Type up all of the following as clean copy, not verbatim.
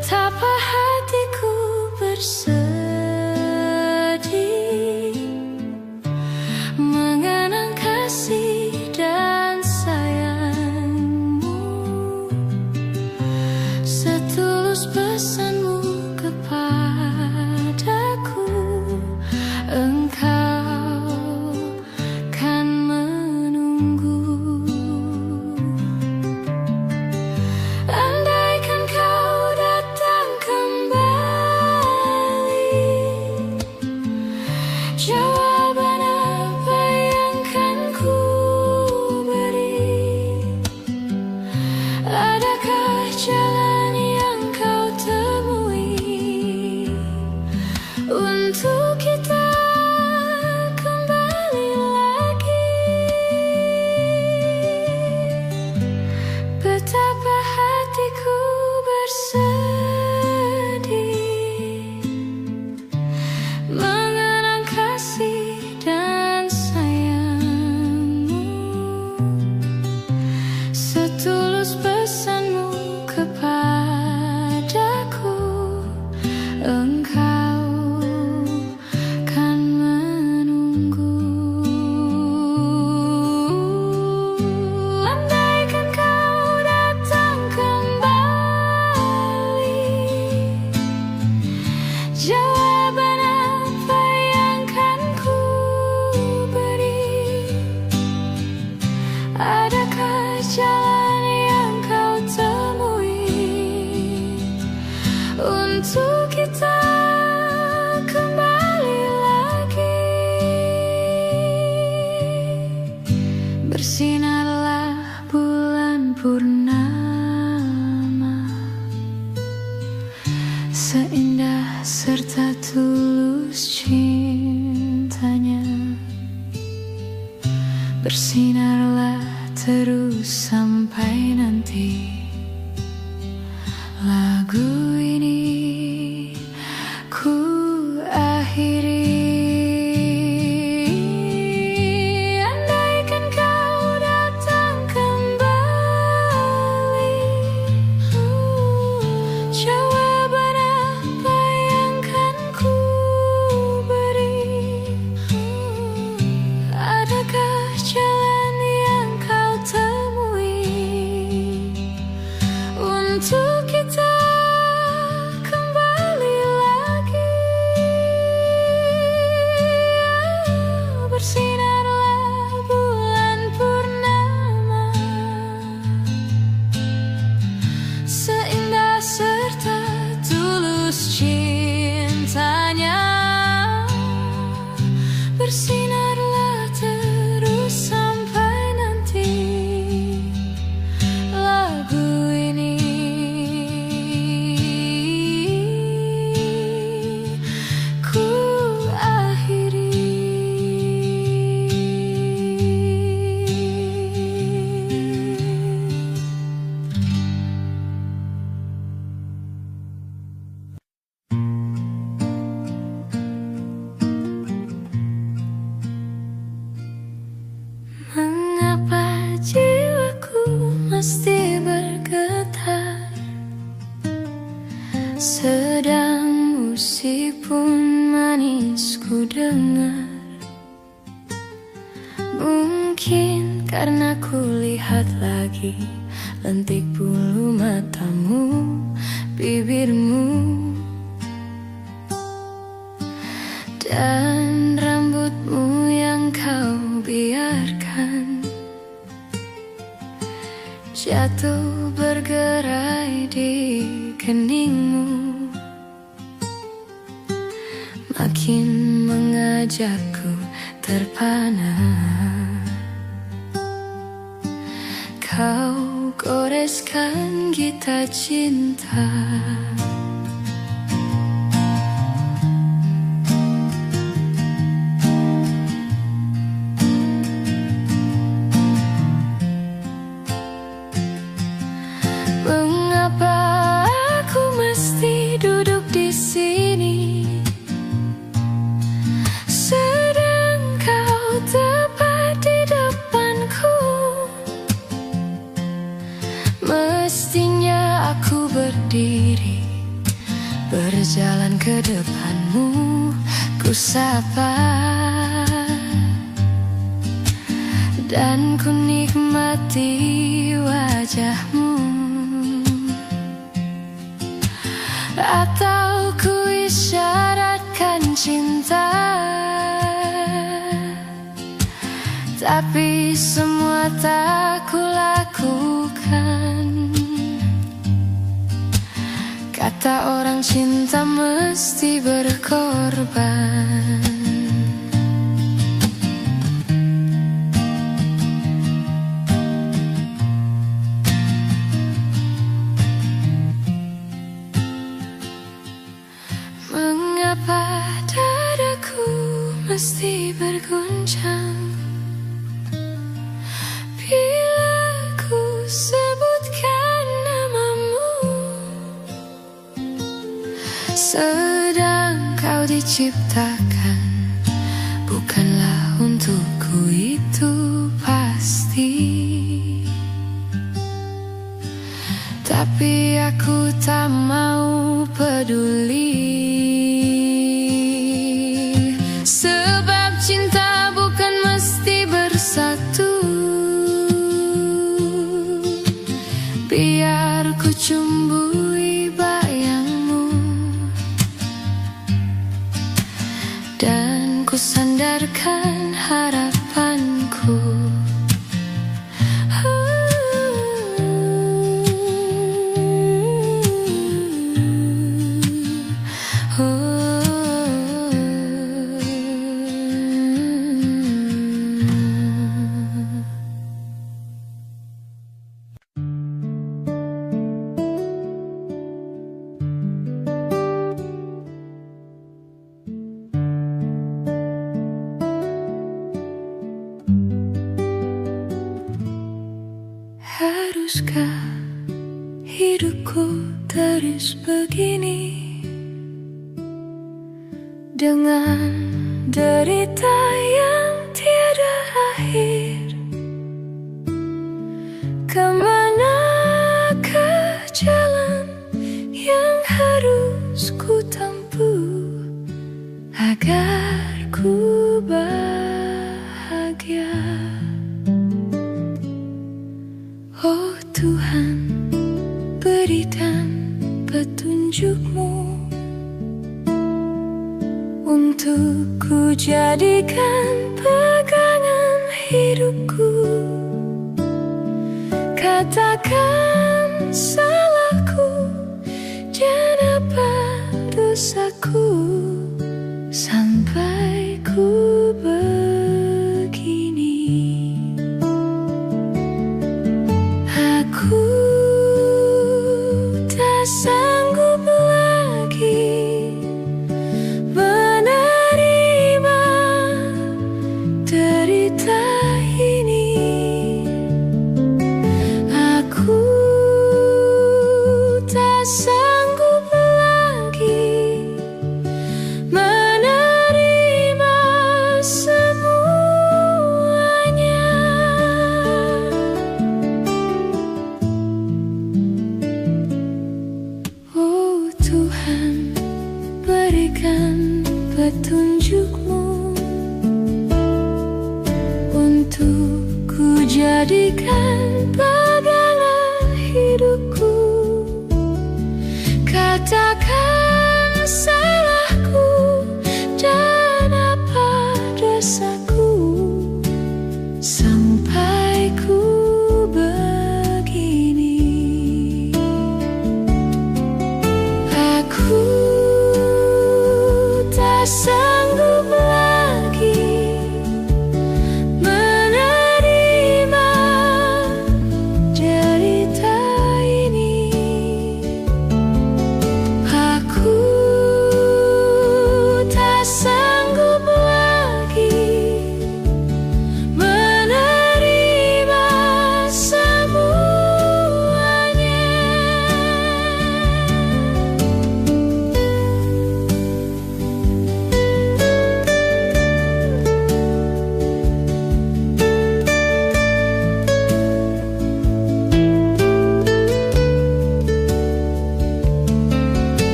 Betapa hatiku bersedih mengenang kasih dan sayangmu, setulus pesanmu kepadaku. Engkau kan menunggu. Andaikan kau datang kembali, jawaban apa yang kan ku beri? Adakah jalan yang kau temui untuk kita kembali lagi? Betapa hatiku bersedih mengenang kasih dan sayangmu, setulus pesanmu kepadaku. Engkau kan menunggu. Andaikan kau datang kembali, jawaban apa yang kan ku beri? Adakah jalan yang kau temui untuk kita kembali lagi? Bersinarlah bulan purnama, seindah serta tulus cintanya. Bersinarlah terus sampai nanti lagu ini ku akhiri. Andaikan kau datang kembali, jawaban apa yang kan ku beri? Adakah jalan yang kau temui untuk kita kembali lagi? Bersinarlah bulan purnama, seindah serta tulus cintanya. Bersinarlah terus sampai nanti lagu ini ku akhiri. Mengapa jiwaku mesti bergetar, sedang musik pun manis ku dengar? Mungkin karena ku lihat lagi lentik bulu matamu, bibirmu, dan rambutmu yang kau biarkan jatuh bergerai di keningmu, makin mengajakku terpana. Kau goreskan kita cinta. Mengapa aku mesti duduk di sini, sedang kau tepat di depanku? Mestinya aku berdiri berjalan ke depanmu, ku sapa dan ku nikmati wajahmu. Atau ku isyaratkan cinta, tapi semua tak ku lakukan. Kata orang cinta mesti berkorban. Mengapa dadaku mesti berguncang bila ku sebutkan namamu? Sedang kau diciptakan bukanlah untukku, itu pasti. Tapi aku tak mau peduli, sebab cinta bukan mesti bersatu. Biar ku cumbui bayangmu dan ku sandarkan harapanku. Haruskah hidupku terus begini, dengan derita yang tiada akhir? Kemana ke jalan yang harus ku tempuh agar ku bahagia? Oh Tuhan, berikan petunjuk-Mu untuk ku jadikan pegangan hidupku. Katakan salahku dan apa dosaku, sampai ku begini. Aku tak sanggup lagi menerima derita ini. Aku tak sanggup lagi menerima semuanya. Oh Tuhan, berikan petunjuk-Mu untuk ku jadikan pegangan hidupku. Katakan salahku dan apa dosaku, sampai ku begini. Aku tak sanggup lagi menerima derita ini. Aku tak sanggup lagi menerima semuanya.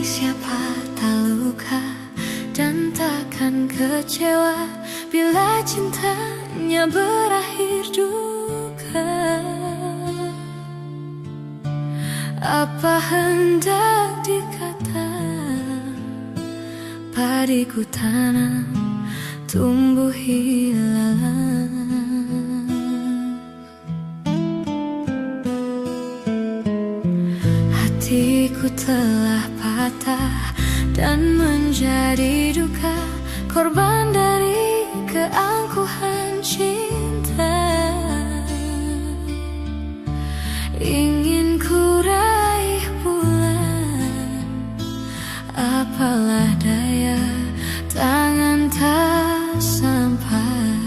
siapa tak luka dan takkan kecewa bila cintanya berakhir duka. Apa hendak dikata, padiku tanam tumbuh hilang. Hatiku telah patah dan menjadi duka, korban dari keangkuhan cinta. Ingin ku raih bulan, apalah daya, tangan tak sampai.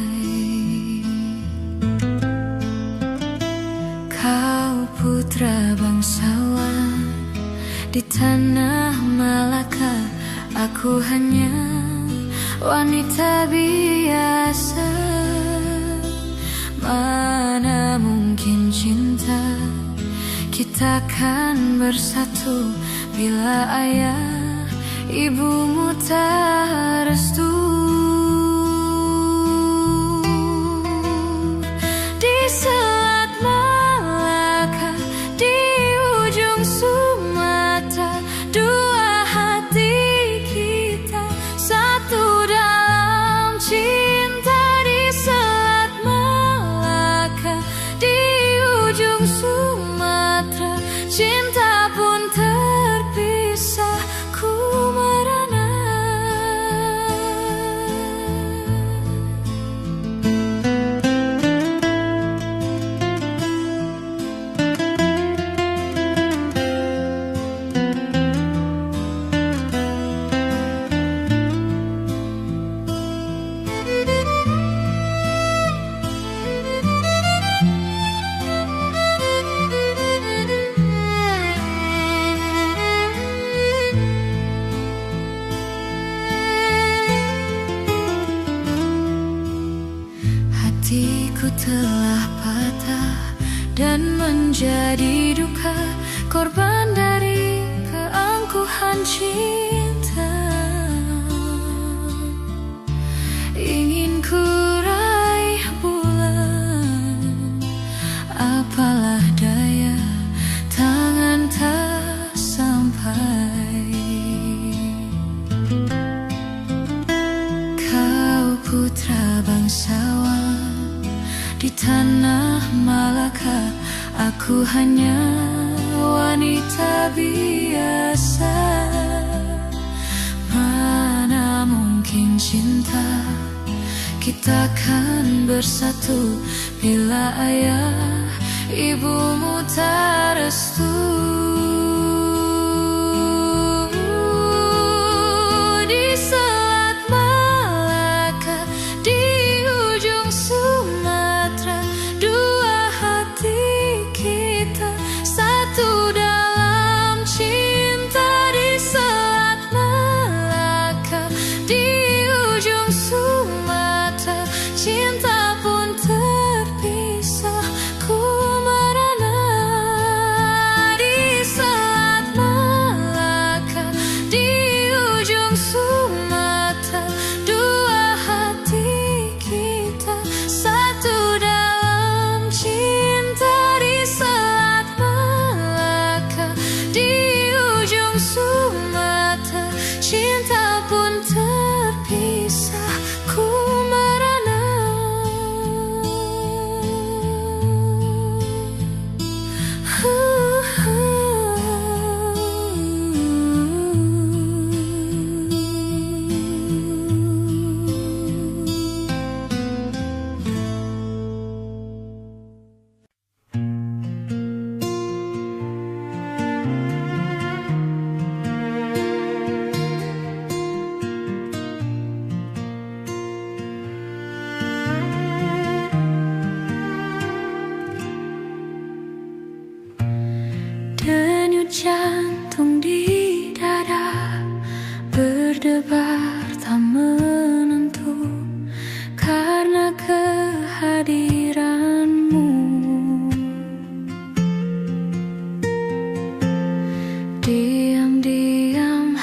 Kau putra bangsawan di tanah Malaka, aku hanya wanita biasa. Mana mungkin cinta kita kan bersatu bila ayah ibumu tak restu. Di Selat Malaka, di ujung Sumatera, dua hati kita satu dalam cinta. Di Selat Malaka, di ujung Sumatera, cinta pun terpisah, ku merana. Hatiku telah patah dan menjadi duka, korban dari keangkuhan cinta. Ingin ku raih bulan, apalah daya, tangan tak sampai. Kau putra bangsawan di tanah Malaka, aku hanya wanita biasa. Mana mungkin cinta kita kan bersatu bila ayah ibumu tak restu. Di Selat Malaka, di ujung Sumatera, dua hati kita satu dalam cinta. Di Selat Malaka, di ujung Sumatera, cinta pun terpisah, ku merana. Di Selat Malaka, di ujung Sumatera, dua hati kita satu dalam cinta. Di Selat Malaka, di ujung Sumatera, cinta pun terpisah, ku merana. Denyut jantung di dada berdebar tak menentu karena kehadiranmu. Diam-diam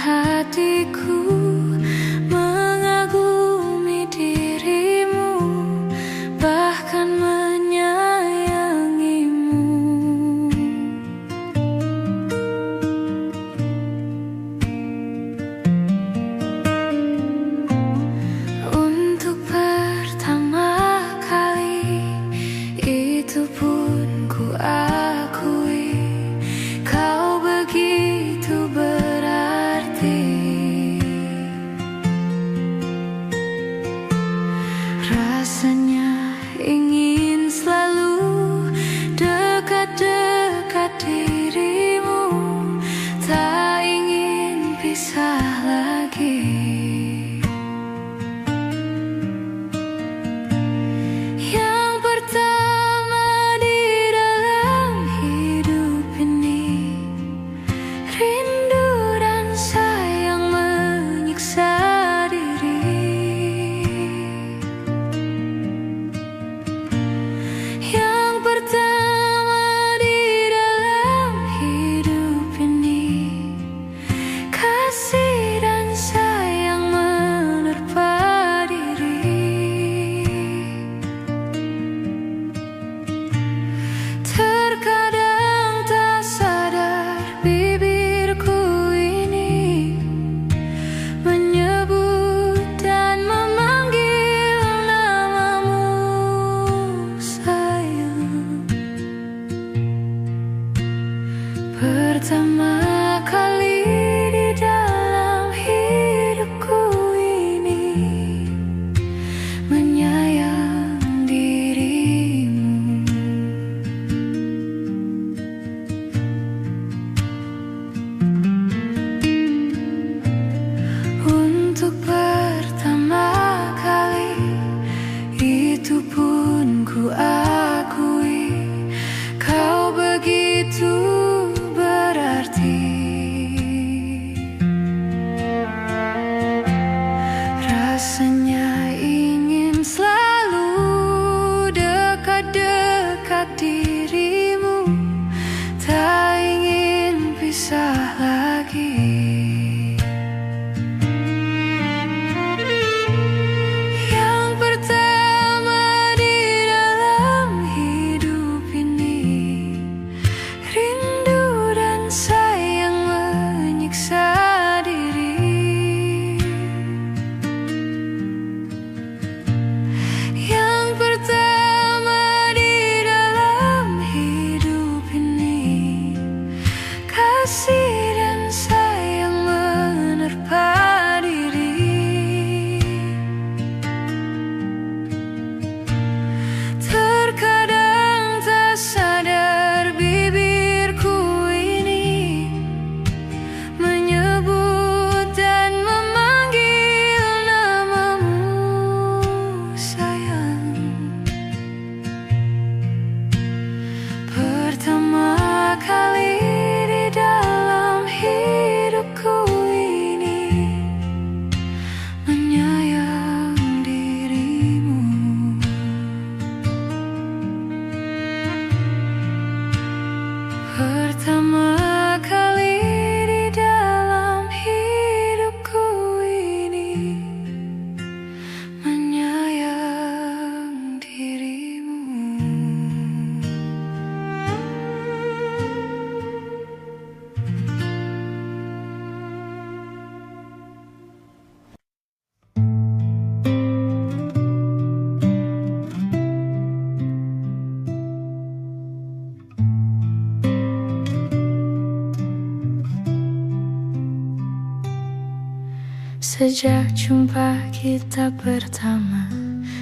Sejak jumpa kita pertama,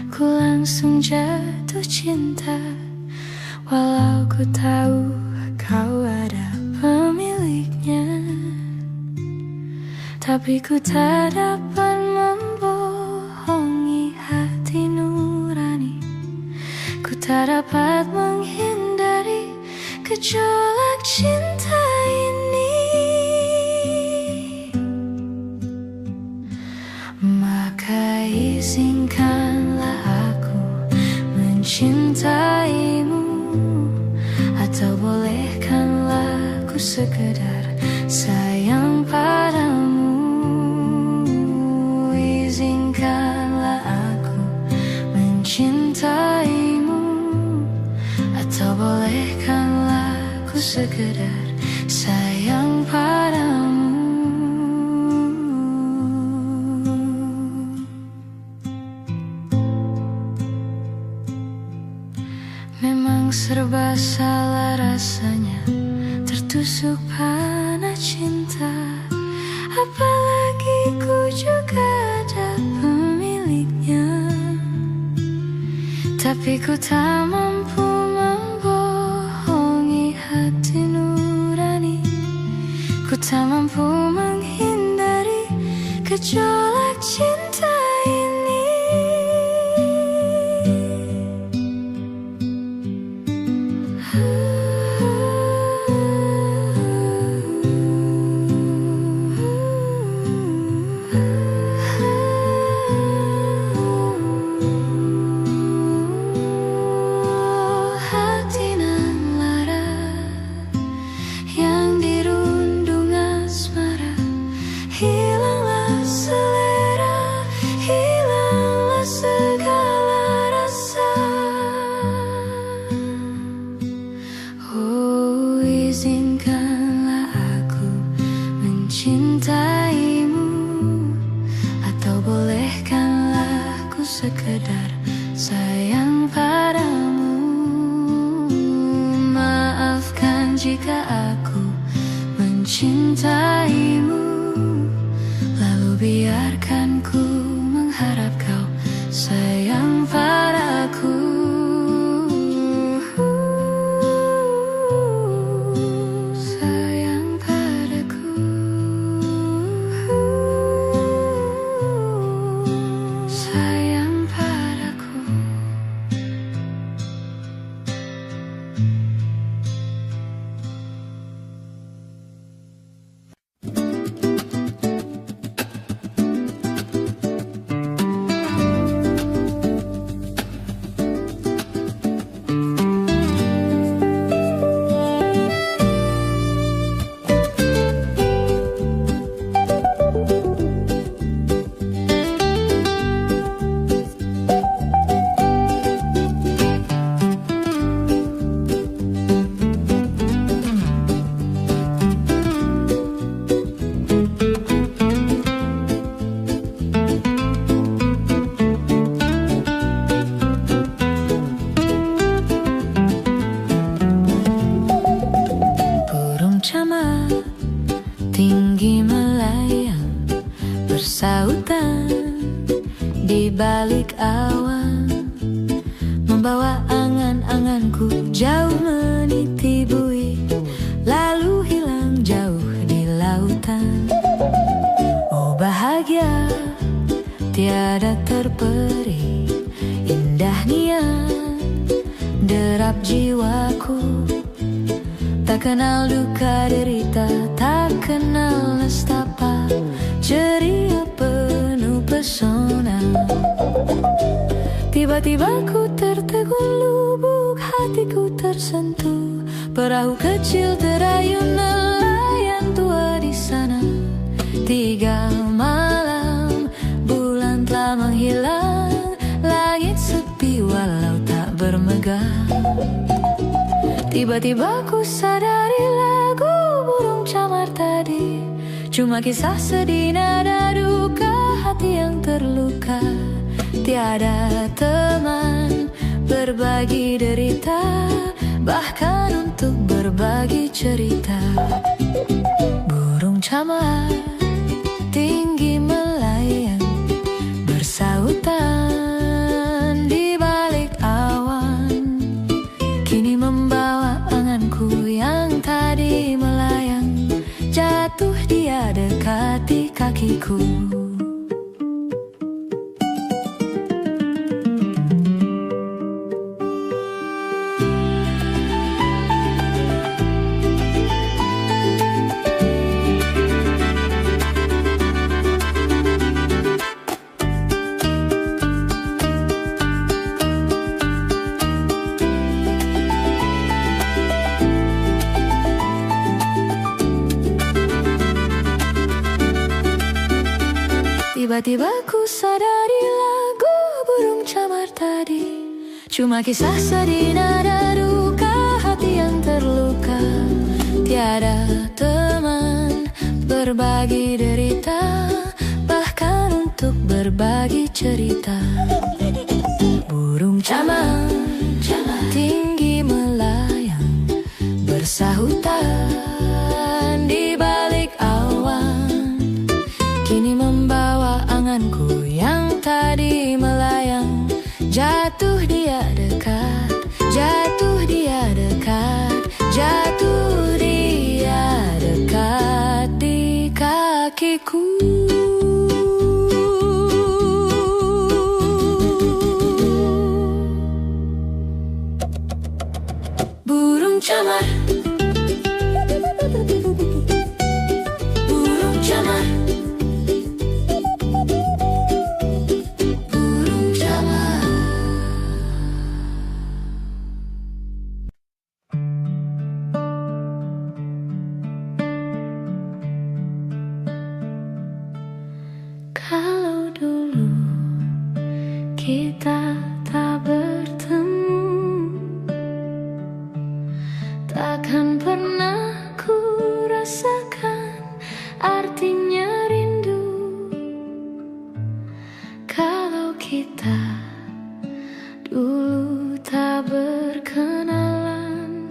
ku langsung jatuh cinta. Walau ku tahu kau ada pemiliknya, tapi ku tak dapat membohongi hati nurani. Ku tak dapat menghindari gejolak cinta ini. Maka izinkanlah aku mencintaimu, atau bolehkanlah ku sekedar sayang padamu. Izinkanlah aku mencintaimu, atau bolehkanlah ku sekedar sayang padamu. Memang serba salah rasanya tertusuk panah cinta, apalagi ku juga ada pemiliknya. Tapi ku tak mampu membohongi hati nurani. Ku tak mampu menghindari gejolak cinta ini. Hilanglah selera, hilanglah segala rasa. Oh, izinkanlah aku mencintaimu, atau bolehkanlah ku sekedar sayang padamu. Maafkan jika aku mencintaimu, biarkan ku mengharap kau sayang padaku. Sayang padaku. Sayang padaku. Tinggi melayang bersautan di balik awan, membawa angan-anganku jauh meniti bui, lalu hilang jauh di lautan. Oh bahagia tiada terperi, indah niat derap jiwaku. Tak kenal duka derita, tak kenal nestapa, ceria penuh pesona. Tiba-tiba ku tertegun lubuk, hatiku tersentuh. Perahu kecil terayun nelayan tua di sana. 3 malam, bulan telah menghilang, langit sepi walau tak bermegah. Tiba-tiba ku sadari lagu burung camar tadi cuma kisah sedih nada duka hati yang terluka. Tiada teman berbagi derita, bahkan untuk berbagi cerita. Burung camar tinggi melayang dekat di kakiku. Tiba-tiba ku sadari lagu burung camar tadi cuma kisah sedih, nada duka, hati yang terluka. Tiada teman berbagi derita, bahkan untuk berbagi cerita. Burung camar tinggi melayang bersahutan di balik awan, kini membawa anganku yang tadi melayang. Jatuh dia dekat, jatuh dia dekat, jatuh dia dekat di kakiku. Burung camar, burung camar, burung camar. Kalau dulu kita tak bertemu, takkan pernah ku rasakan artinya rindu. Kalau kita dulu tak berkenalan,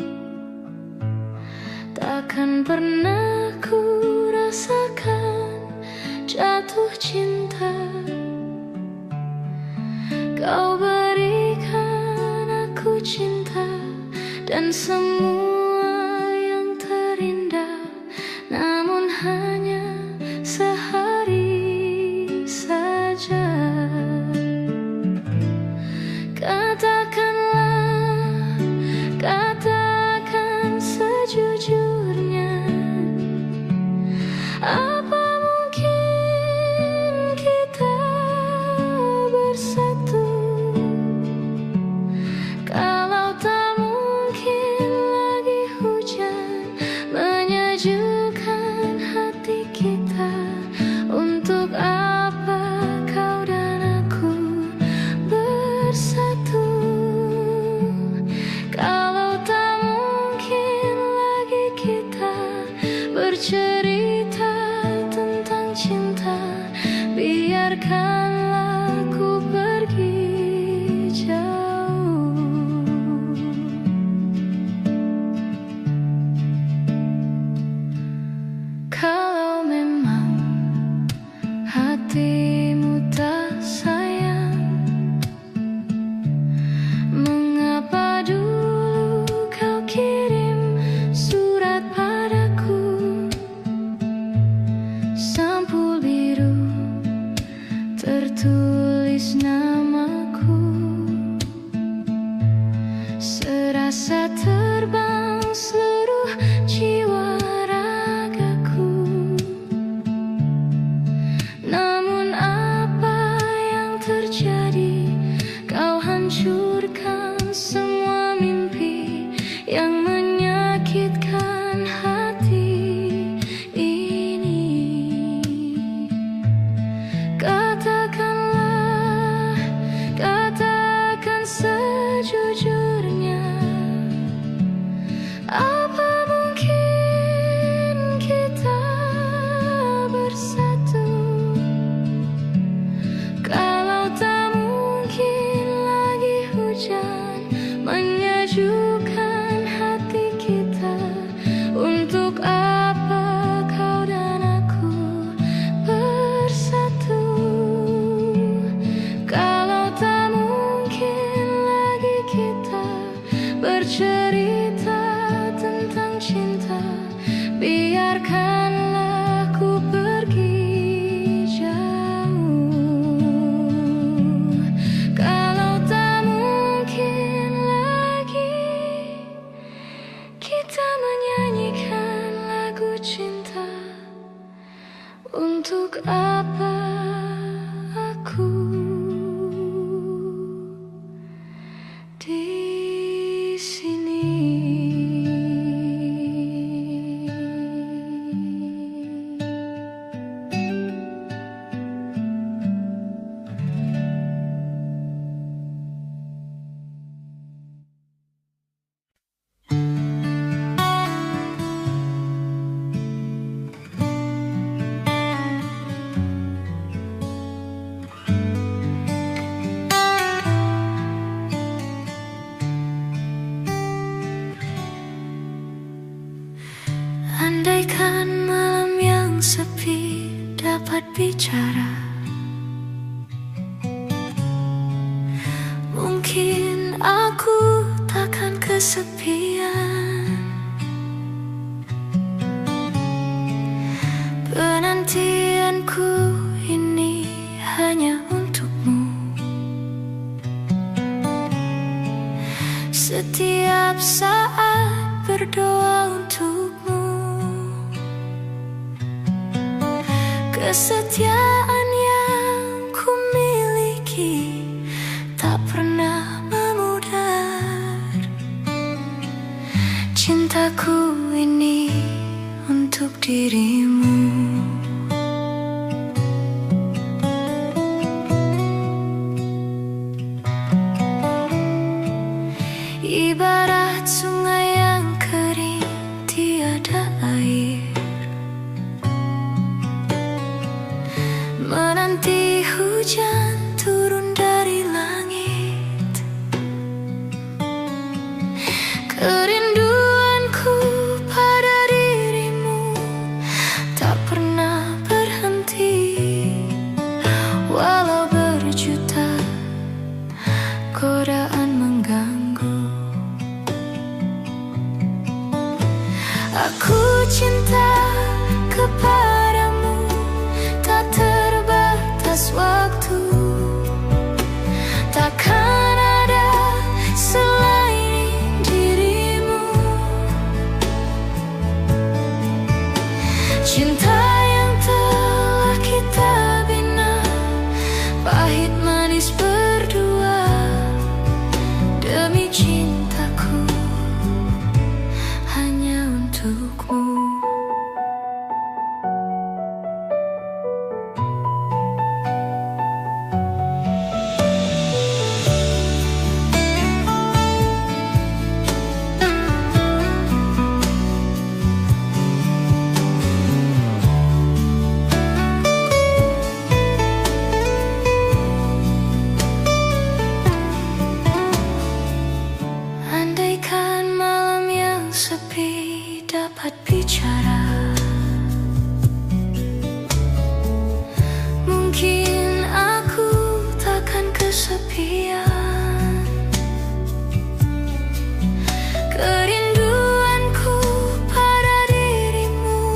takkan pernah ku rasakan jatuh cinta. Kau berikan aku cinta dan semua yang terindah, namun hanya sehari saja. Katakanlah, katakan sejujurnya, apa mungkin kita bersatu? Kalau tak mungkin lagi hujan menyejukkan hati kita, untuk apa kau dan aku bersatu? Kalau tak mungkin lagi kita bercerita tentang cinta, biarkanlah ku pergi jauh. Kalau memang hatimu tak sayang, mengapa dulu kau kirim surat padaku? Sampul biru tertulis namaku, serasa terbang seluruh jiwa ragaku. Namun apa yang terjadi? Kau hancurkan semua mimpi yang menyakitkan hati ini. Katakanlah, katakan sejujurnya, apa mungkin kita bersatu? Kalau tak mungkin lagi hujan menyejukkan hati kita, untuk apa kau dan aku bersatu? Kalau tak mungkin lagi kita bercerita tentang cinta, biarkanlah ku pergi kita menyanyikan lagu cinta. Untuk apa aku di sini? Andaikan malam yang sepi dapat bicara, mungkin aku takkan kesepian. Penantianku ini hanya untukmu. Setiap saat berdoa untukmu. Kesetiaan yang ku miliki tak pernah memudar. Cintaku ini untuk dirimu. Ibarat sungai yang kering tiada air, menanti hujan turun dari langit. Kerinduanku pada dirimu tak pernah berhenti, walau berjuta godaan mengganggu. Aku cinta kepadamu tak terbatas waktu. Takkan ada selain dirimu. Cinta yang telah kita bina, pahit manis berdua. Demi cintaku hanya untukmu. Andaikan malam yang sepi dapat bicara, mungkin aku takkan kesepian. Kerinduanku pada dirimu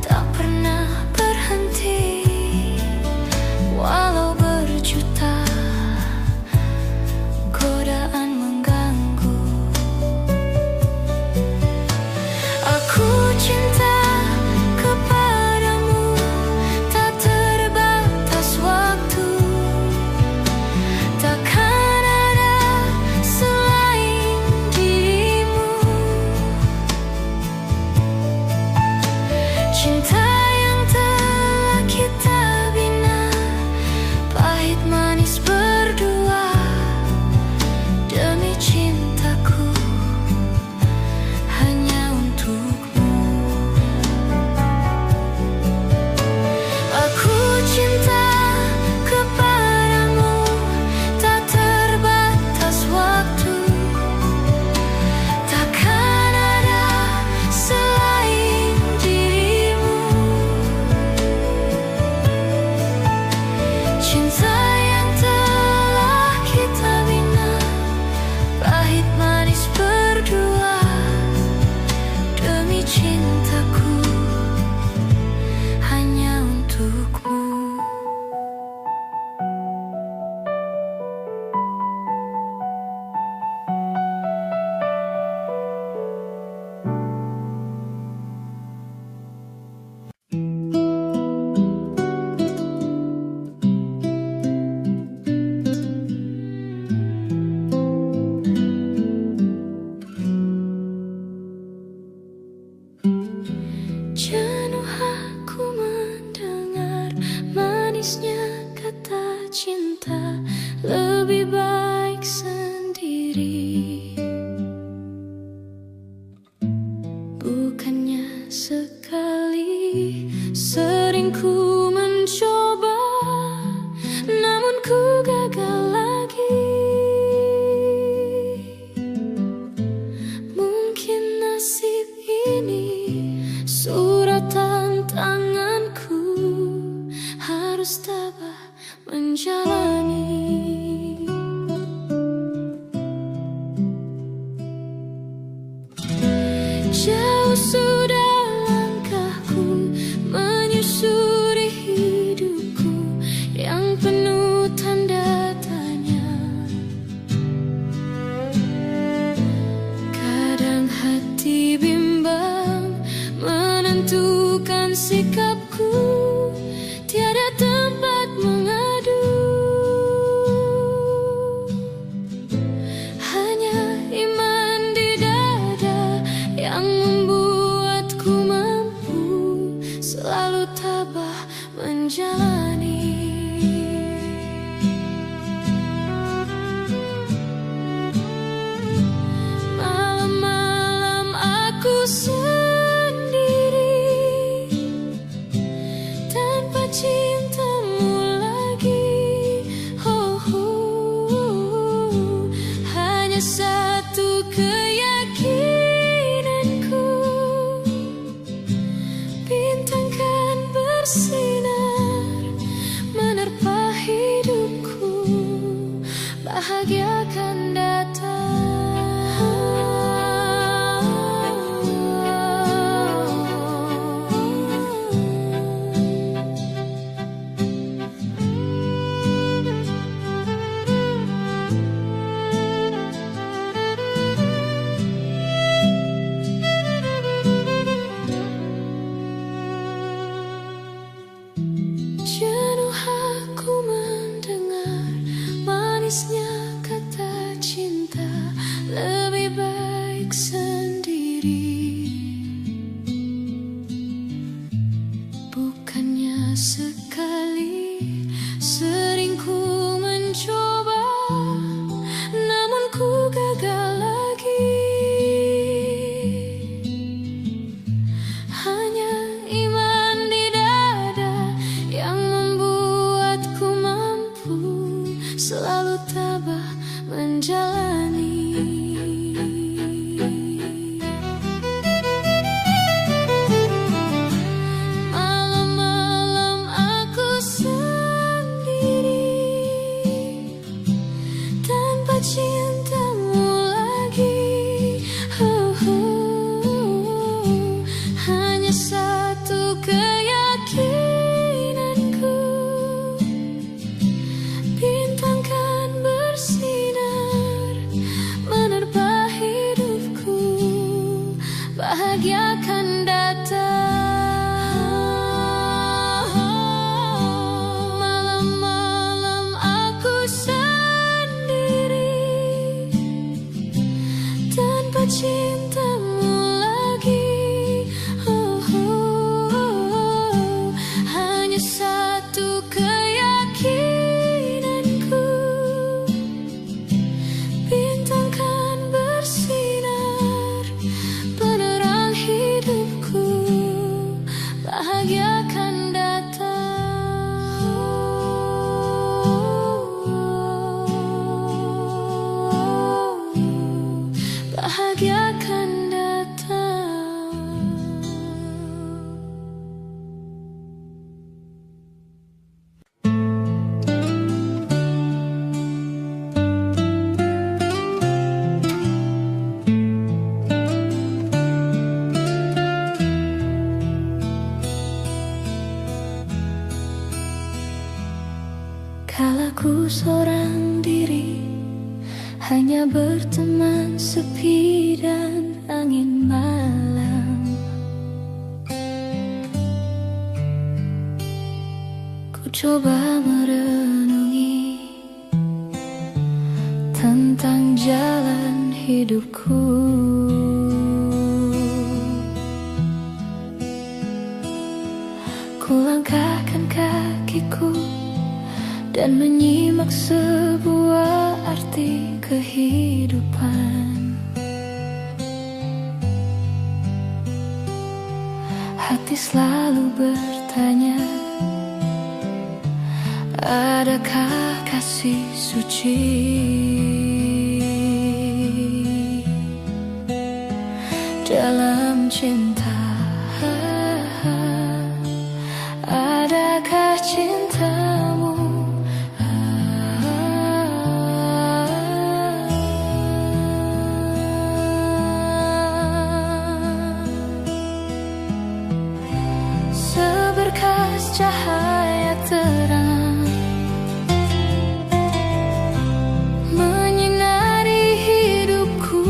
tak pernah berhenti, walau berjuta godaan mengganggu. Aku cinta Bukannya sekali, sering ku mencoba, namun ku gagal lagi. Mungkin nasib ini suratan tanganku, harus tabah menjalani. Jauh sudah langkahku menyusuri hidupku yang penuh tanda tanya. Kadang hati bimbang menentukan sikapku, tiada tempat mengadu. Hanya iman di dada yang membuatku mampu selalu tabah menjalani. Malam-malam aku sendiri tanpa cintamu lagi. Oh, hanya satu keyakinanku, bintang kan bersinar menerpa hidupku, bahagia akan datang. Jenuh aku mendengar manisnya kata cinta, lebih baik sendiri. Bukannya sekali, sering ku mencoba, namun ku gagal lagi. Hanya iman di dada yang membuatku mampu selalu tabah menjalani. Malam-malam aku sendiri tanpa cintamu lagi. Hanya satu keyakinanku, bintang kan bersinar menerpa hidupku, bahagia akan datang. Malam-malam aku sendiri tanpa cintamu lagi. Hanya satu keyakinanku, bintang kan bersinar penerang hidupku, bahagia akan datang. Bahagia akan datang. Kala ku seorang diri, hanya berteman sepi dan angin malam. Ku coba merenungi tentang jalan hidupku. Ku langkahkan kakiku dan menyimak sebuah arti kehidupan. Hati selalu bertanya, adakah kasih suci dalam cinta? Adakah cintamu seberkas cahaya terang menyinari hidupku,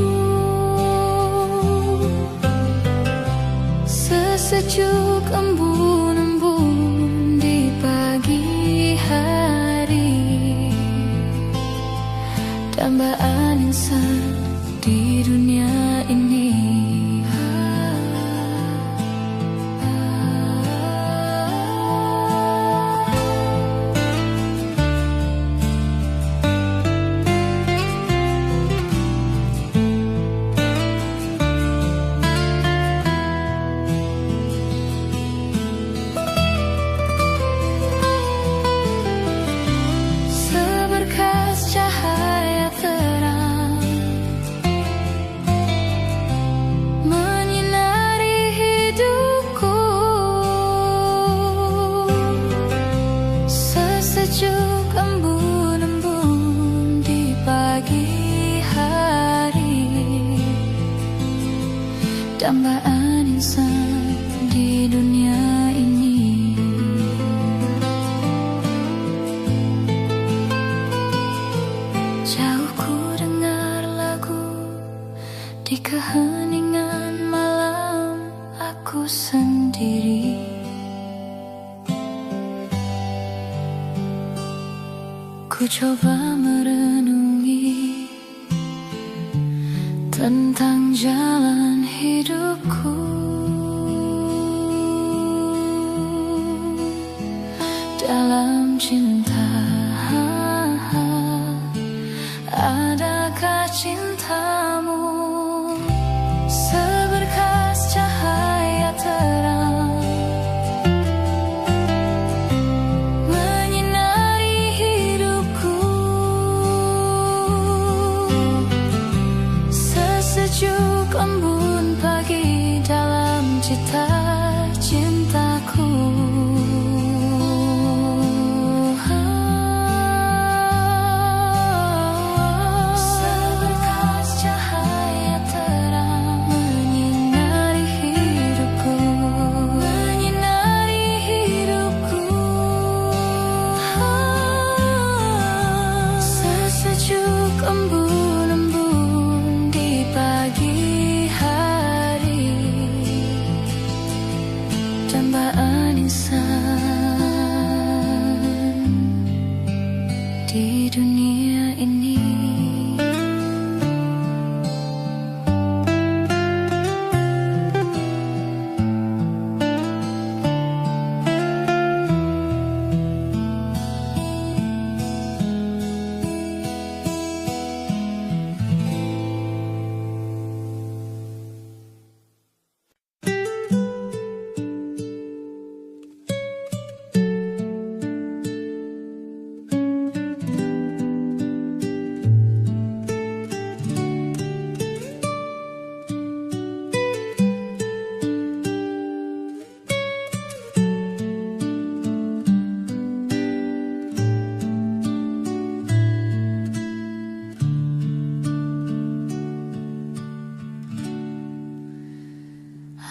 sesejuk embun-embun di pagi hari, dambaan insan di dunia ini. Sejuk embun-embun di pagi hari, dambaan insan di dunia ini. Jauh ku dengar lagu di keheningan malam aku sendiri. Ku coba merenungi tentang jalan hidupku, dalam cinta. Adakah cintamu seberkas cahaya terang sejuk embun pagi dalam cita-cintaku? Seberkas cahaya terang menyinari hidupku, menyinari hidupku. Sesejuk embun-embun di pagi hari, dambaan insan di dunia ini.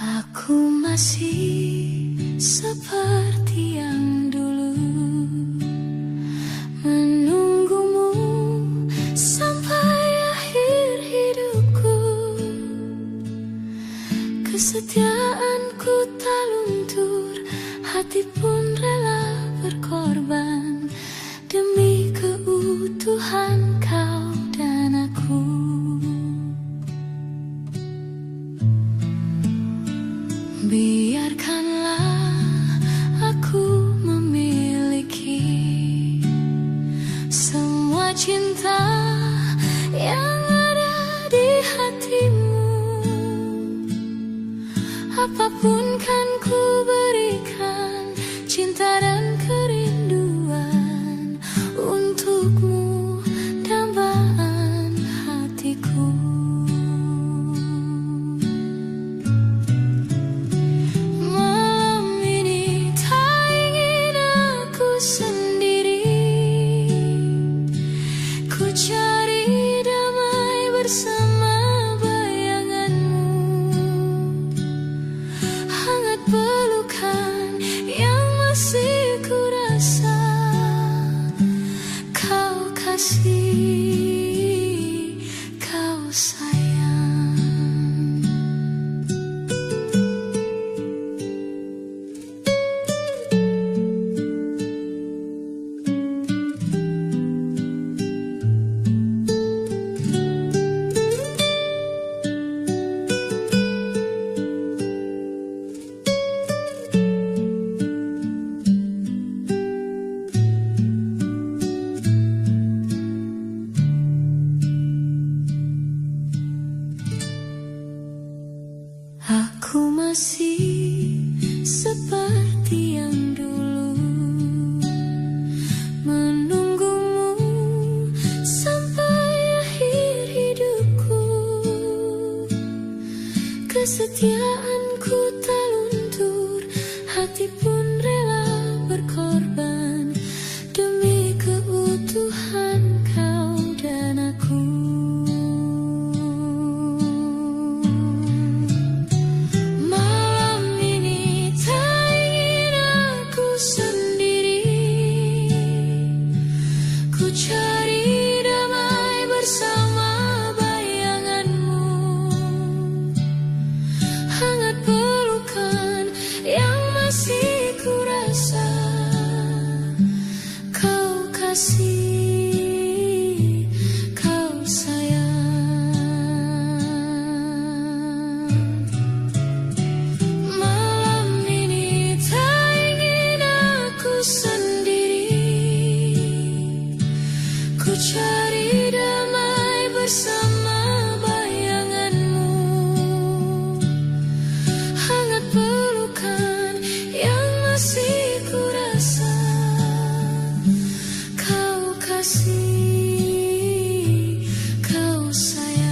Aku masih seperti yang dulu, menunggumu sampai akhir hidupku. Kesetiaanku tak luntur, hati pun rela berkorban demi keutuhan kau dan aku. Biarkanlah aku memiliki semua cinta yang ada di hatimu. Apapun kan ku berikan, cinta dan kerinduan untukmu, dambaan hatiku. Malam ini tak ingin aku sendiri, ku cari damai bersama bayanganmu. Hangat pelukan yang masih ku rasa, kau kasih, kau sayang. Aku masih seperti yang dulu, menunggumu sampai akhir hidupku. Kesetiaanku tak luntur, hati pun rela berkorban demi keutuhan kau dan aku. Cari damai bersama bayanganmu, hangat pelukan yang masih ku rasa, kau kasih, kau sayang. Malam ini tak ingin aku sendiri, ku cari damai bersama bayanganmu, hangat pelukan yang masih ku rasa, kau kasih, kau sayang.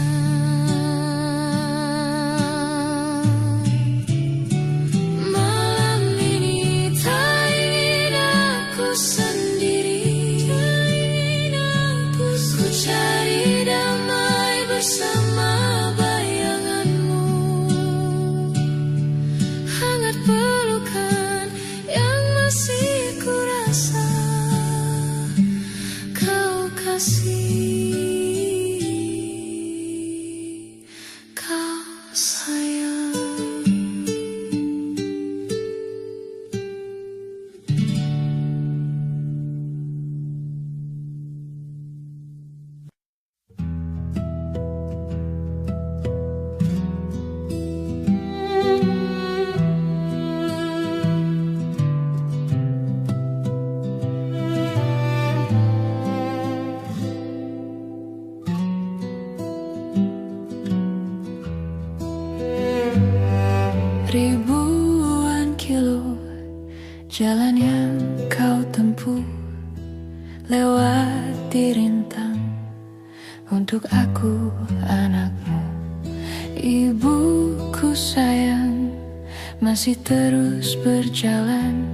Malam ini tak ingin aku sendiri, ku cari damai bersama bayanganmu, hangat pelukan yang masih ku rasa, kau kasih, kau sayang. Ribuan kilo jalan yang kau tempuh, lewati rintang untuk aku anakmu. Ibuku sayang, masih terus berjalan,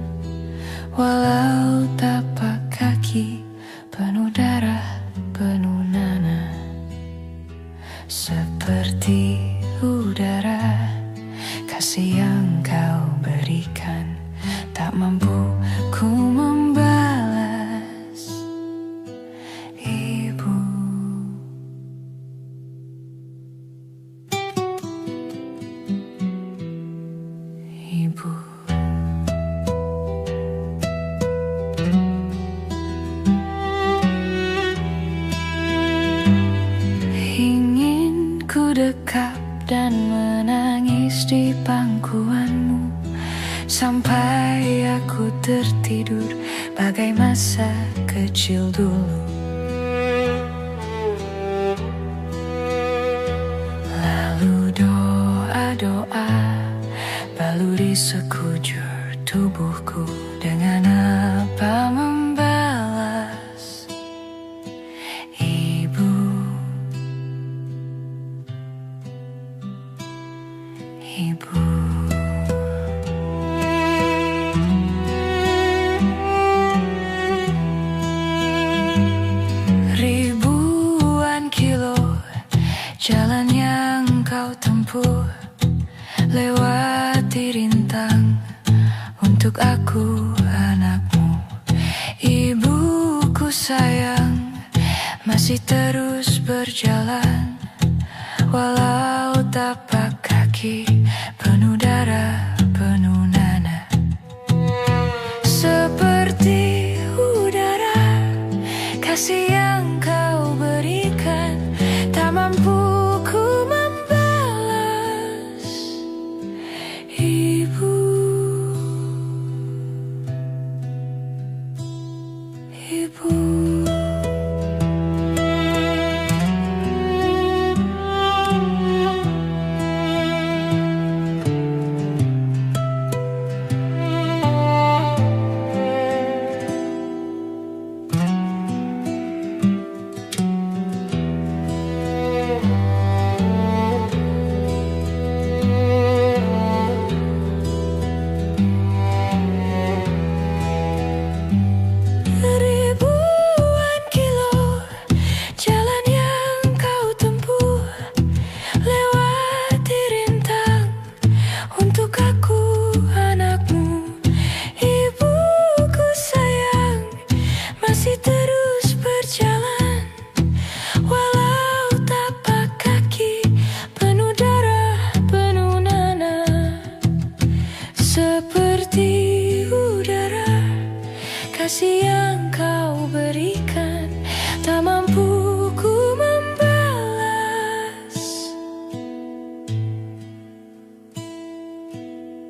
walau tapak kaki penuh darah, penuh nanah. Seperti udara, kasih yang kau berikan tak mampu ku membalas. Ibu, ibu. Ingin ku dekap dan menangis di pangkuanmu sampai aku tertidur bagai masa kecil dulu. Lalu doa-doa laluri sekujur tubuhku. Dengan apa membalas ibu, ibu. Ribuan kilo jalan yang kau tempuh, lewati rintang untuk aku anakmu. Ibuku sayang, masih terus berjalan, walau tapak kaki penuh darah, penuh nanah. Seperti udara, kasih yang kau berikan, tak mampu ku membalas. Ibu, ibu. Seperti udara, kasih yang kau berikan, tak mampu ku membalas.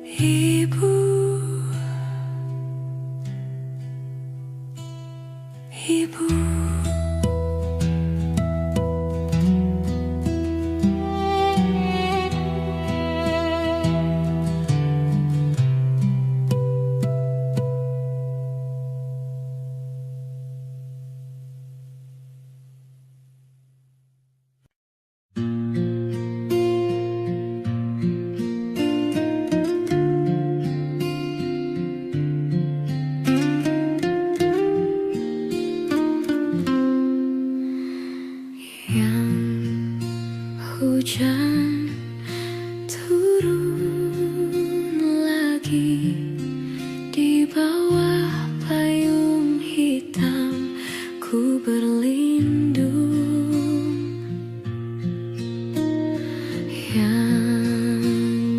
Ibu, ibu. Hujan turun lagi di bawah payung hitam, ku berlindung. Yang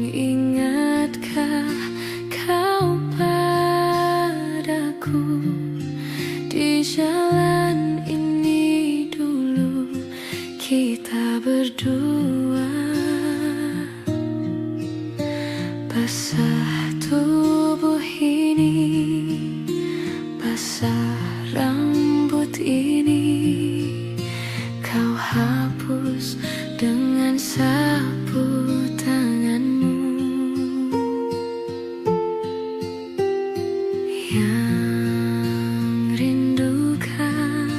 ingatkah kau padaku di jalan ini dulu kita berdua? Basah tubuh ini, basah rambut ini, kau hapus dengan sapu tanganmu. Yang rindukah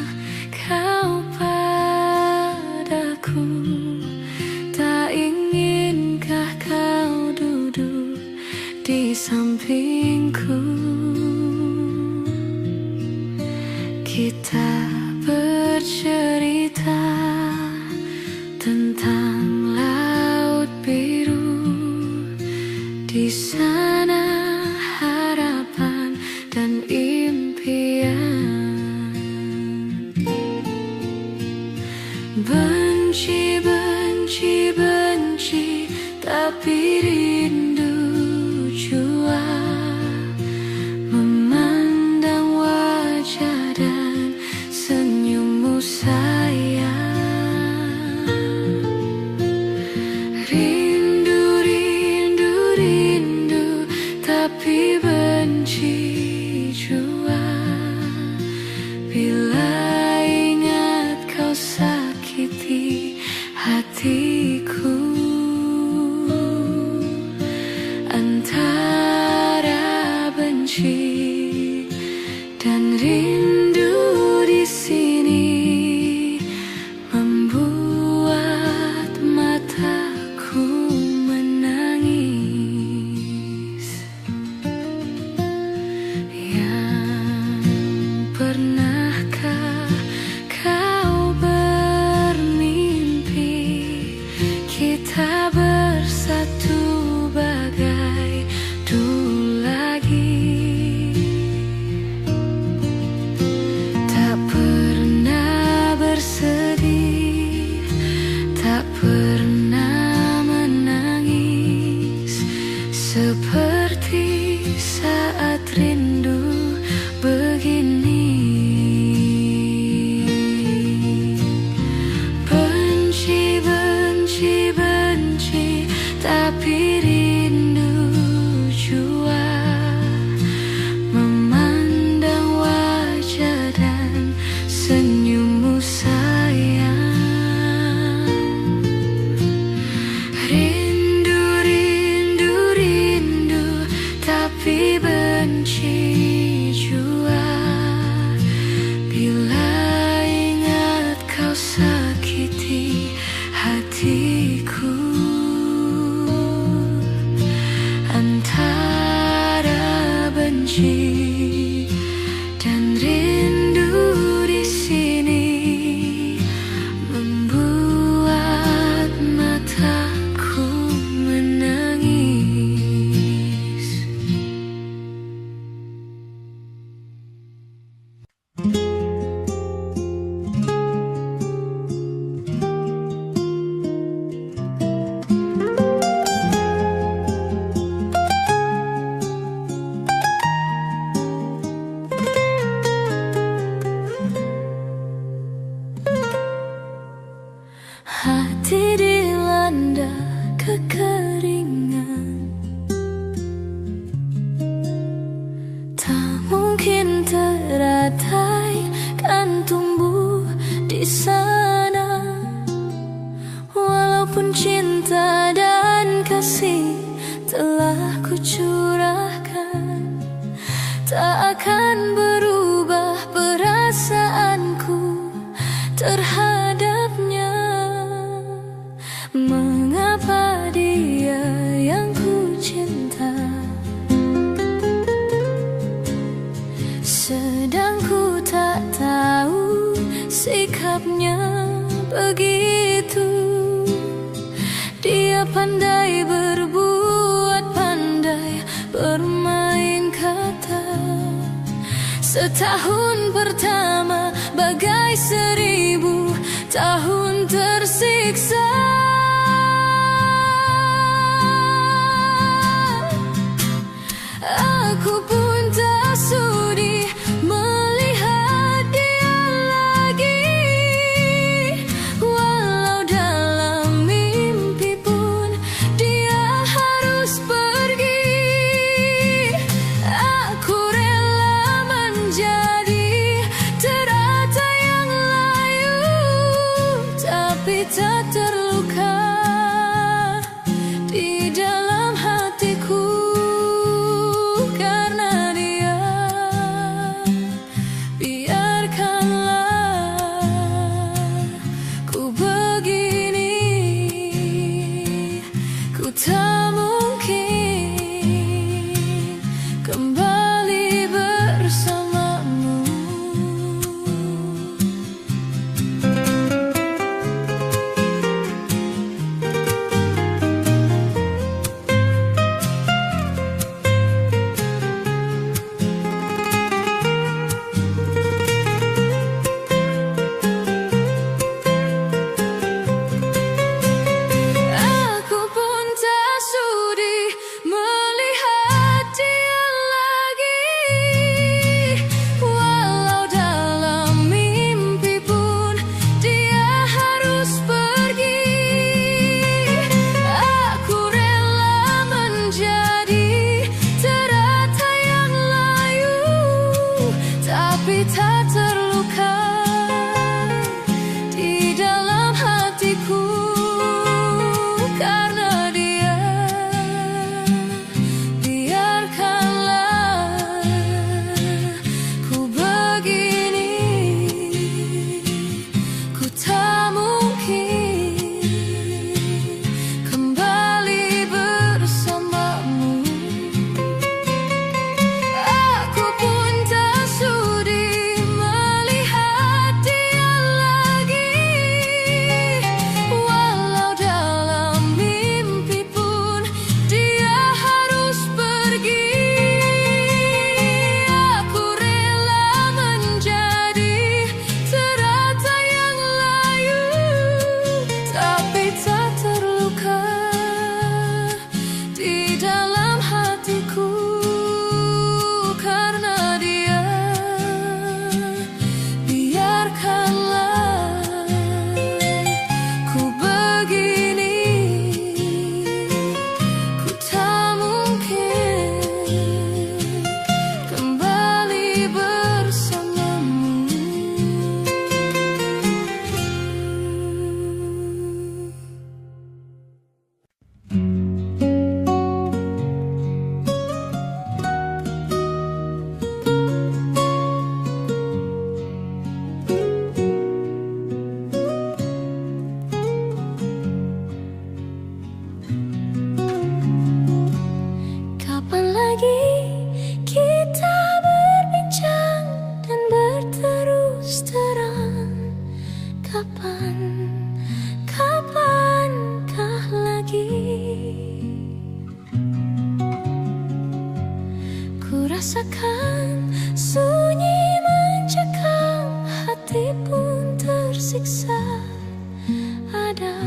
kau padaku? Tak inginkah kau duduk di sampingku? Kita bercerita tentang laut biru. Di sana harapan dan impian. Benci, benci, benci, tapi rindu jua memandang wajah dan senyummu sayang. Rindu, rindu, rindu, tapi benci jua bila ingat kau sakiti hatiku. Tapi rindu jua memandang wajah dan senyummu sayang. Rindu, rindu, rindu, tapi benci jua bila ingat kau sakiti hatiku. Antara benci dan rindu di sini membuat mataku menangis. Hati dilanda kekeringan, tak mungkin teratai kan tumbuh di sana. Walaupun cinta dan kasih telah kucurahkan, tak akan berubah perasaanku terhadapnya. Mengapa dia yang ku cinta, sedang ku tak tahu sikapnya begitu. Dia pandai berbuat, pandai bermain kata. Setahun pertama bagai 1000 tahun tersiksa. Aku pun tak sudi melihat dia lagi. Walau dalam mimpi pun dia harus pergi. Aku rela menjadi teratai yang layu, tapi tak terluka di dalam hatiku. Tak mungkin kembali bersamamu. rasakan sunyi mencekam, hati pun tersiksa. Ada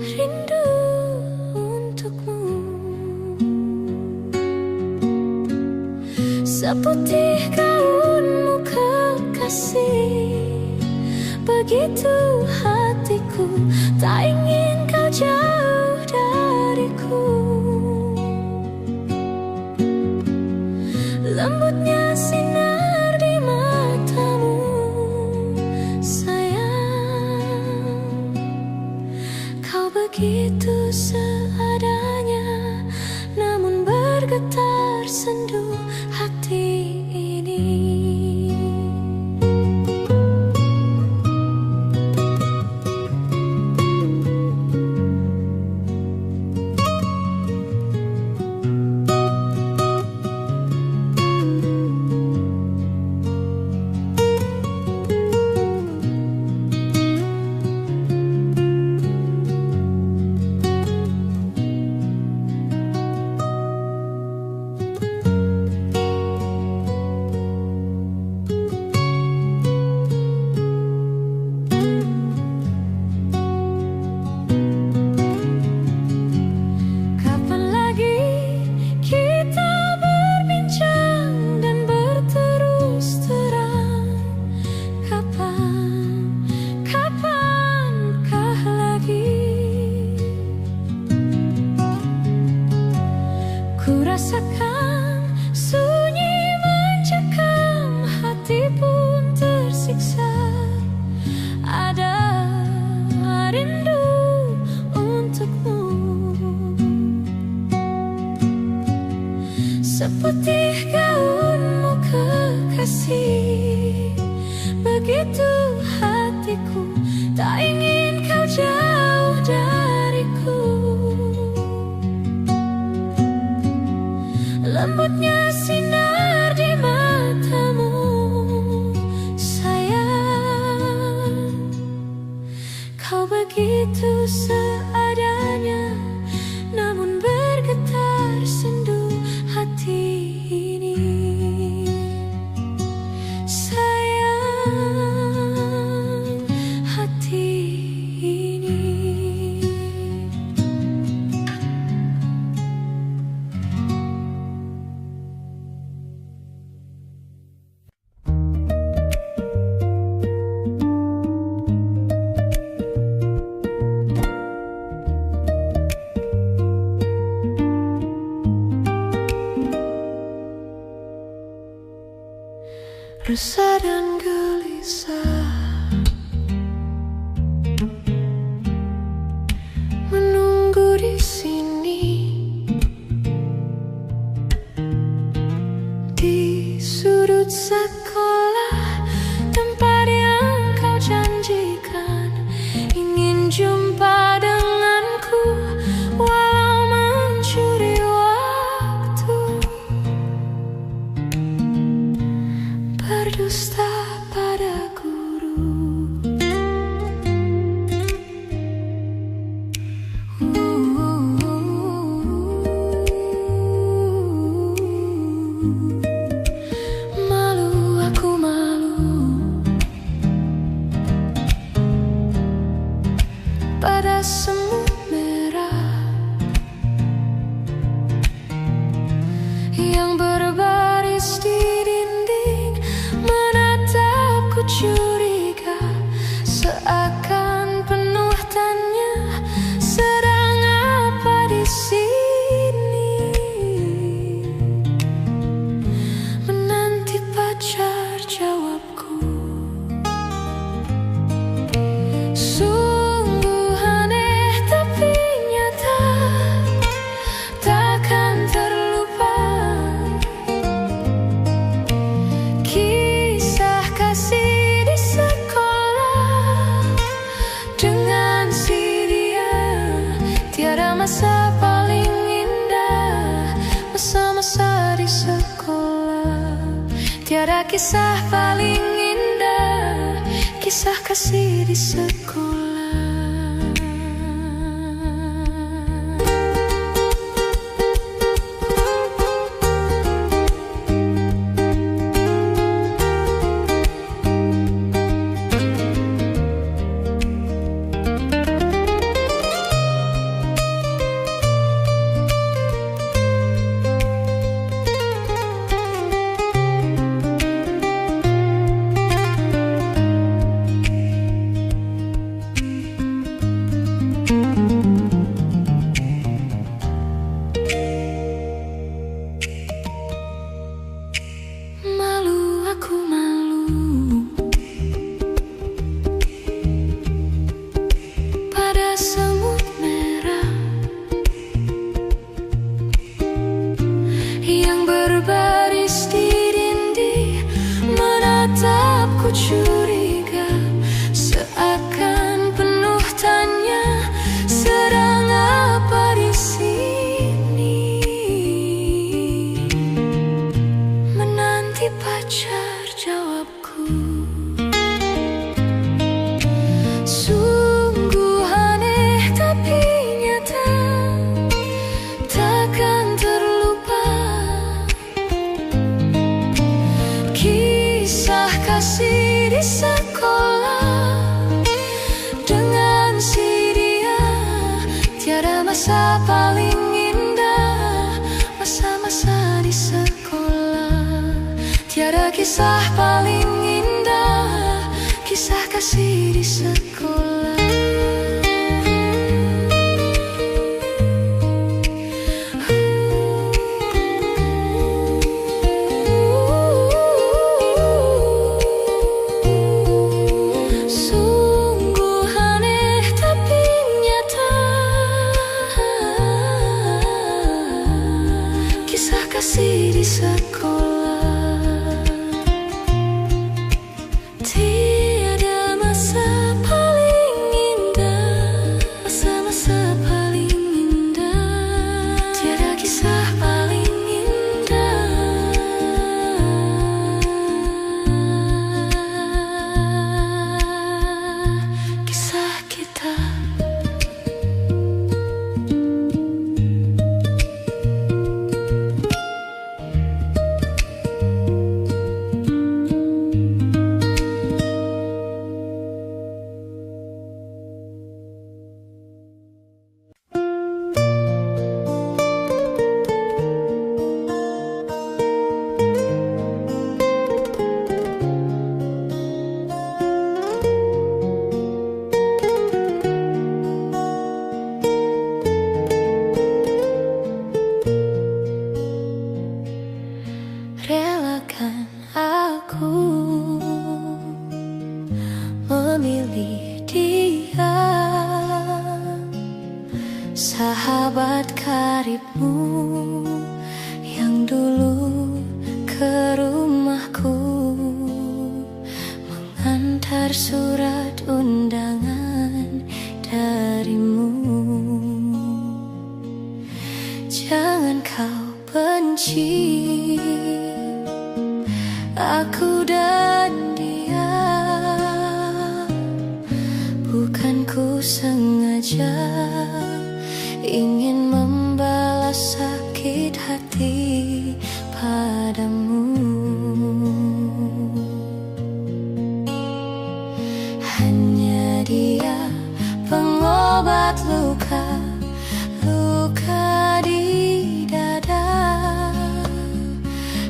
rindu untukmu, seputih gaunmu kekasih. Begitu hatiku, tak ingin kau jauh dariku. Lembutnya sinar di matamu, sayang. Kau begitu seadanya, namun bergetar sendu hati ini. Ku rasakan sunyi mencekam, hati pun tersiksa. Ada rindu untukmu, seputih gaunmu kekasih. Begitu hatiku, tak ingin kau jauh dariku. Lembutnya sinar di matamu, sayang. Kau begitu seadanya, namun bergetar sendu hati ini. Sayang, hati ini. Resah dan gelisah menunggu di sini, di sudut sekolah, tempat yang kau janjikan. Ingin jumpa denganku, walau mencuri waktu. Berdusta pada guru, malu, aku malu pada semut merah yang berbaris di dinding, menatapku curiga, seakan penuh tanya, sedang apa di sini? Menanti pacar jawabku. Sungguh aneh tapi nyata, takkan terlupa. Kisah kasih di sekolah dengan si dia, tiada masa paling indah, masa-masa di sekolah. Tiada kisah paling indah, kisah kasih di sekolah. Aku curiga seakan penuh tanya, sedang apa di sini? Menanti pacar jawabku. Sungguh aneh tapi nyata, takkan terlupa kisah kasih di sekolah dengan si dia. Tiada masa paling indah, masa-masa di sekolah. Tiada kisah paling indah, kisah kasih di sekolah. Sungguh aneh tapi nyata, kisah kasih di sekolah. Tiada masa paling indah, masa-masa paling indah. Tiada kisah paling indah, kisah kita. Relakan aku memilih dia, sahabat karibmu yang dulu ke rumahku mengantar surat undangan darimu. Jangan kau benci aku dan dia, bukan ku sengaja ingin membalas sakit hati padamu. Hanya dia pengobat luka di dada.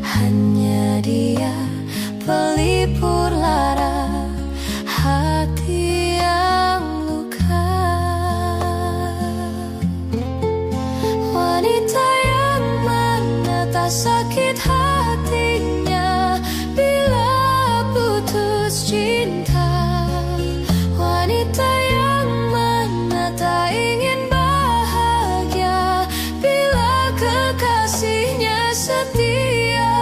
Hanya dia pelipur lara hati yang luka. Wanita yang mana tak sakit hatinya bila putus cinta. Wanita yang mana tak ingin bahagia bila kekasihnya setia.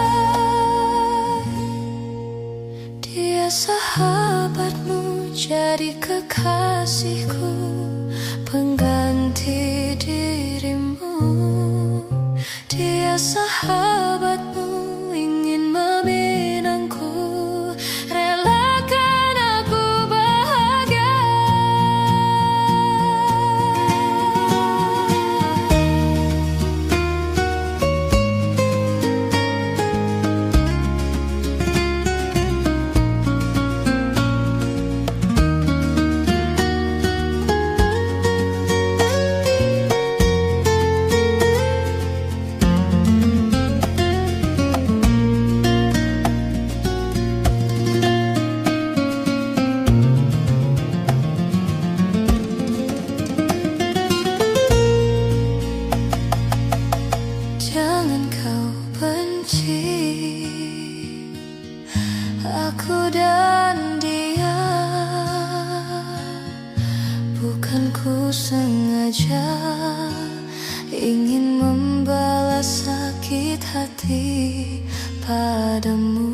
Dia sahabatmu jadi kekasihku, pengganti dirimu. Dia sahabatmu ingin meminangku, relakan aku bahagia. Jangan kau benci aku dan dia, bukan ku sengaja ingin membalas sakit hati padamu.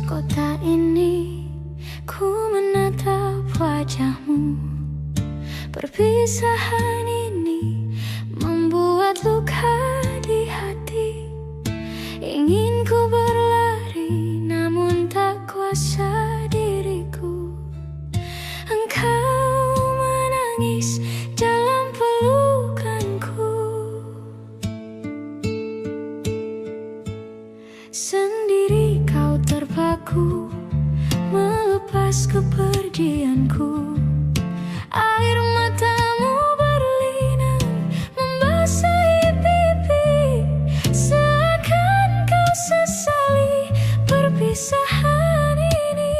kota ini, ku menatap wajahmu. Perpisahan ini membuat luka di hati. Ingin ku berlari, namun tak kuasa diriku. Engkau menangis dalam pelukanku. Sendiri kau terpaku, melepas kepergianku. Air matamu berlinang, membasahi pipi, seakan kau sesali perpisahan ini.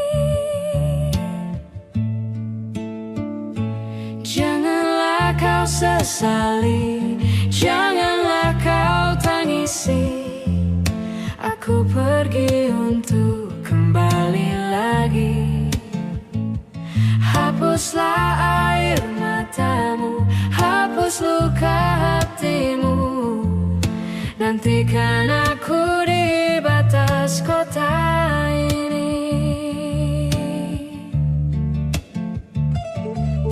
Janganlah kau sesali, janganlah kau tangisi. Aku pergi untuk kembali lagi. Hapuslah air matamu, hapus luka hatimu. Nantikan aku di batas kota ini.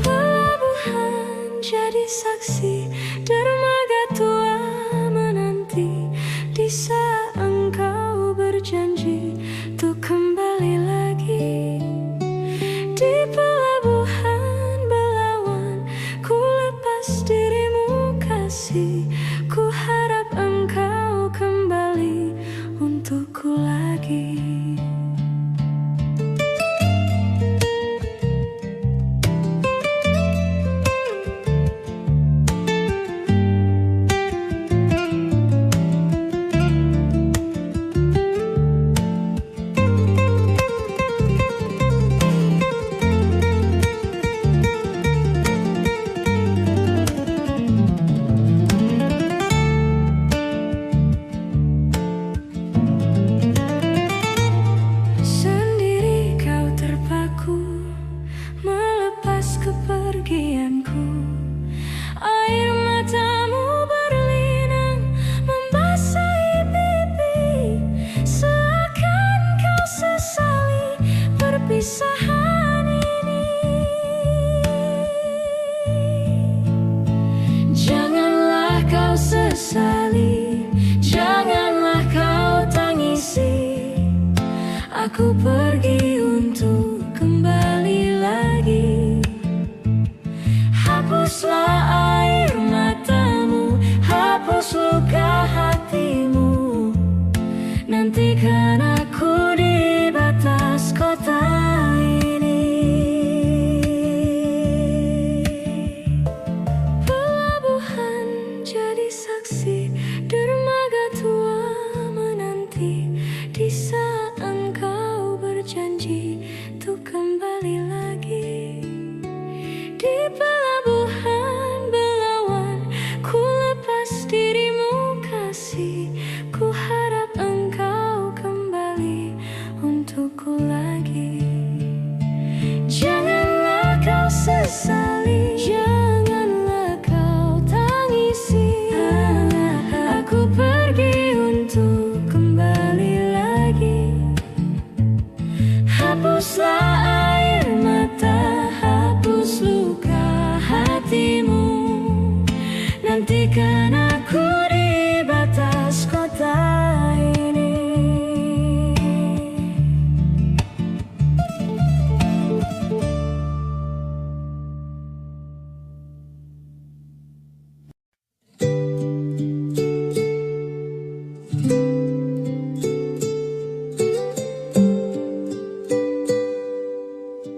Pelabuhan jadi saksi, dermaga tua menanti. Di saat engkau berjanji untuk kembali lagi. Di pelabuhan Belawan, ku lepas dirimu kasih. Ku harap engkau kembali untukku lagi. Kepergianku, air matamu berlinang, membasahi pipi, seakan kau sesali perpisahan ini. Janganlah kau sesali, janganlah kau tangisi. Aku pergi untuk kembali lagi. Hapuslah air matamu, hapus luka hatimu. Nantikan aku di batas kota ini. Pelabuhan jadi saksi, dermaga tua menanti. Di saat engkau berjanji untuk kembali lagi. Di pelabuhan Belawan, ku lepas dirimu kasih. Ku harap engkau kembali untukku lagi. Janganlah kau sesali, janganlah kau tangisi. Aku pergi untuk kembali lagi. Hapuslah air mata, hapus luka hatimu. Nantikan